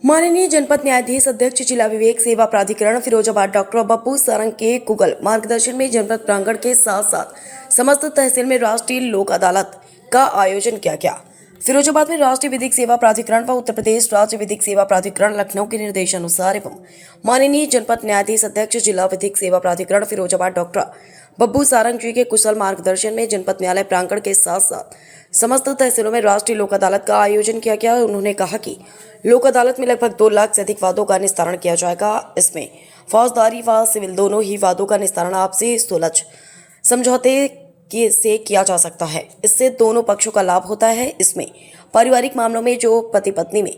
माननीय जनपद न्यायाधीश अध्यक्ष जिला विवेक सेवा प्राधिकरण फिरोजाबाद डॉक्टर बब्बू सारंग के गूगल मार्गदर्शन में जनपद प्रांगण के साथ साथ समस्त तहसील में राष्ट्रीय लोक अदालत का आयोजन किया गया। फिरोजाबाद में राष्ट्रीय विधिक सेवा प्राधिकरण व उत्तर प्रदेश राज्य विधिक सेवा प्राधिकरण लखनऊ के निर्देशानुसार एवं माननीय जनपद न्यायाधीश अध्यक्ष जिला विधिक सेवा प्राधिकरण फिरोजाबाद डॉक्टर बब्बू सारंग जी के कुशल मार्गदर्शन में जनपद न्यायालय प्रांगण के साथ साथ समस्त तहसीलों में राष्ट्रीय लोक अदालत का आयोजन किया गया। उन्होंने कहा कि लोक अदालत में लगभग 2 लाख से अधिक वादों का निस्तारण किया जाएगा। इसमें फौजदारी व सिविल दोनों ही वादों का निस्तारण आपसी सुलझ समझौते से किया जा सकता है। इससे दोनों पक्षों का लाभ होता है। इसमें पारिवारिक मामलों में जो पति पत्नी में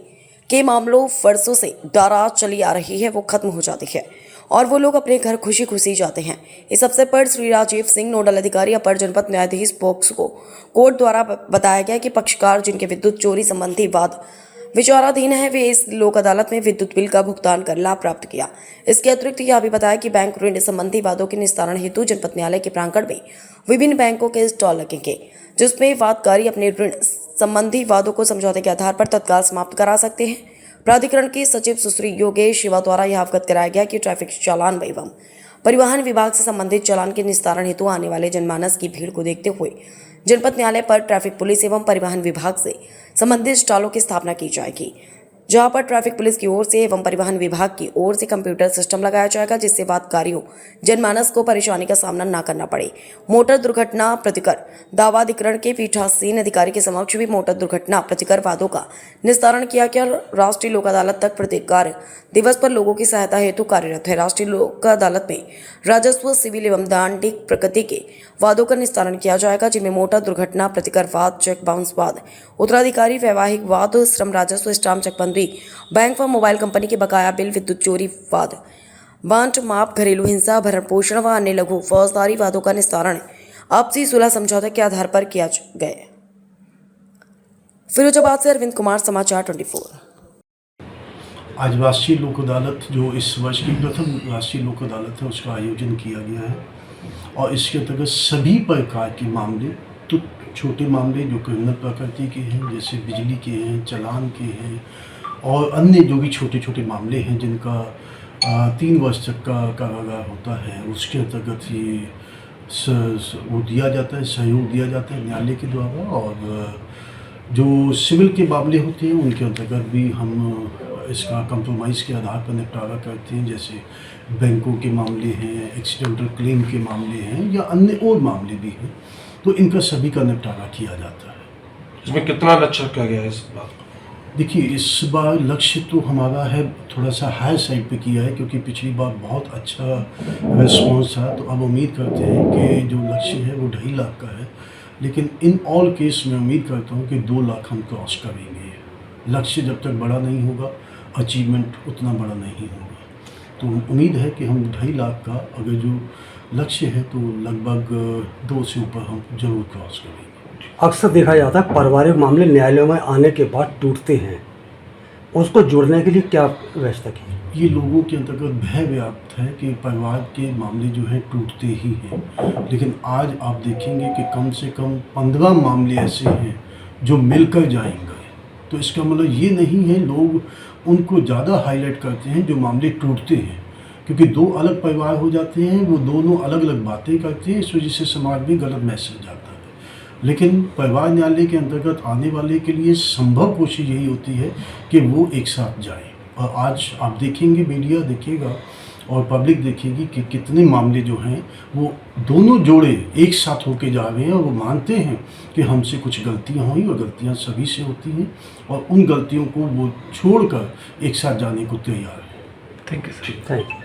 के मामलों वर्षों से दरार चली आ रही है वो खत्म हो जाती है और वो लोग अपने घर खुशी खुशी जाते हैं। इस अवसर पर श्री राजीव सिंह नोडल अधिकारी अपर जनपद न्यायाधीश पोक्सो कोर्ट द्वारा बताया गया कि पक्षकार जिनके विद्युत चोरी संबंधी वाद विचाराधीन है वे इस लोक अदालत में विद्युत बिल का भुगतान कर लाभ प्राप्त किया। इसके अतिरिक्त यह भी बताया कि बैंक ऋण संबंधी वादों के निस्तारण हेतु जनपद न्यायालय के प्रांगण में विभिन्न बैंकों के स्टॉल लगेंगे, जिसमें वादकारी अपने ऋण संबंधी वादों को समझौते के आधार पर तत्काल समाप्त करा सकते हैं। प्राधिकरण के सचिव सुश्री योगेश शिवा द्वारा यह अवगत कराया गया कि ट्रैफिक चालान एवं परिवहन विभाग से संबंधित चालान के निस्तारण हेतु आने वाले जनमानस की भीड़ को देखते हुए जनपद न्यायालय पर ट्रैफिक पुलिस एवं परिवहन विभाग से संबंधित स्टॉलों की स्थापना की जाएगी, जहां पर ट्रैफिक पुलिस की ओर से एवं परिवहन विभाग की ओर से कंप्यूटर सिस्टम लगाया जाएगा, जिससे वादकारियों जनमानस को परेशानी का सामना न करना पड़े। मोटर दुर्घटना प्रतिकर दावाधिकरण के पीठासीन अधिकारी के समक्ष भी मोटर दुर्घटना प्रतिकर वादों का निस्तारण किया गया। राष्ट्रीय लोक अदालत तक प्रत्येक कार्य दिवस पर लोगों की सहायता हेतु कार्यरत है। राष्ट्रीय लोक अदालत में राजस्व, सिविल एवं दांडिक प्रकृति के वादों का निस्तारण किया जाएगा, जिनमें मोटर दुर्घटना प्रतिकर वाद, चेक बाउंस वाद, उत्तराधिकारी वैवाहिक वाद, श्रम राजस्व, स्टाम्प चकबंदी, बैंक व मोबाइल कंपनी के बकाया बिल, विद्युत चोरी वाद, बांट माप, घरेलू हिंसा, भरण पोषण व अन्य लघु फौजदारी वादों का निस्तारण आपसी सुलह समझौते के आधार पर किया गया। फिरोजाबाद से अरविंद कुमार, समाचार 24। आज राष्ट्रीय लोक अदालत जो इस वर्ष की प्रथम राष्ट्रीय लोक अदालत है उसका आयोजन किया गया है और इसके अंतर्गत सभी प्रकार के मामले, तो छोटे मामले जो क्रिमिनल प्रकृति के हैं जैसे बिजली के हैं, चालान के हैं और अन्य जो भी छोटे छोटे मामले हैं जिनका 3 वर्ष तक का कारागार होता है, उसके अंतर्गत ये वो दिया जाता है, सहयोग दिया जाता है न्यायालय के द्वारा। और जो सिविल के मामले होते हैं उनके अंतर्गत भी हम इसका कंप्रोमाइज़ के आधार पर निपटारा करते हैं, जैसे बैंकों के मामले हैं, एक्सीडेंटल क्लेम के मामले हैं या अन्य और मामले भी हैं, तो इनका सभी का निपटारा किया जाता है। इसमें कितना लक्ष्य रखा गया है इस बात को? देखिए, इस बार लक्ष्य तो हमारा है थोड़ा सा हाई साइड पे किया है, क्योंकि पिछली बार बहुत अच्छा रिस्पॉन्स था। तो अब उम्मीद करते हैं कि जो लक्ष्य है वो 2.5 लाख का है, लेकिन इन ऑल केस में उम्मीद करता हूँ कि 2 लाख हम क्रॉस करेंगे। लक्ष्य जब तक बड़ा नहीं होगा, अचीवमेंट उतना बड़ा नहीं होगा। तो उम्मीद है कि हम 2.5 लाख का अगर जो लक्ष्य है तो लगभग 2 से ऊपर हम जरूर क्रॉस करेंगे। अक्सर देखा जाता है पारिवारिक मामले न्यायालयों में आने के बाद टूटते हैं, उसको जोड़ने के लिए क्या व्यवस्था की? ये लोगों के अंतर्गत भय व्याप्त है कि परिवार के मामले जो हैं टूटते ही हैं, लेकिन आज आप देखेंगे कि कम से कम 15 मामले ऐसे हैं जो मिलकर जाएंगे। तो इसका मतलब ये नहीं है, लोग उनको ज़्यादा हाईलाइट करते हैं जो मामले टूटते हैं, क्योंकि 2 अलग परिवार हो जाते हैं, वो दोनों अलग अलग बातें करते हैं, इस वजह से समाज में गलत मैसेज जाता है। लेकिन परिवार न्यायालय के अंतर्गत आने वाले के लिए संभव कोशिश यही होती है कि वो एक साथ जाए। और आज आप देखेंगे, मीडिया देखेगा और पब्लिक देखेगी कि कितने मामले जो हैं वो दोनों जोड़े एक साथ होके जा रहे हैं और वो मानते हैं कि हमसे कुछ गलतियां हुई और गलतियां सभी से होती हैं और उन गलतियों को वो छोड़कर एक साथ जाने को तैयार है। Thank you. Thank you.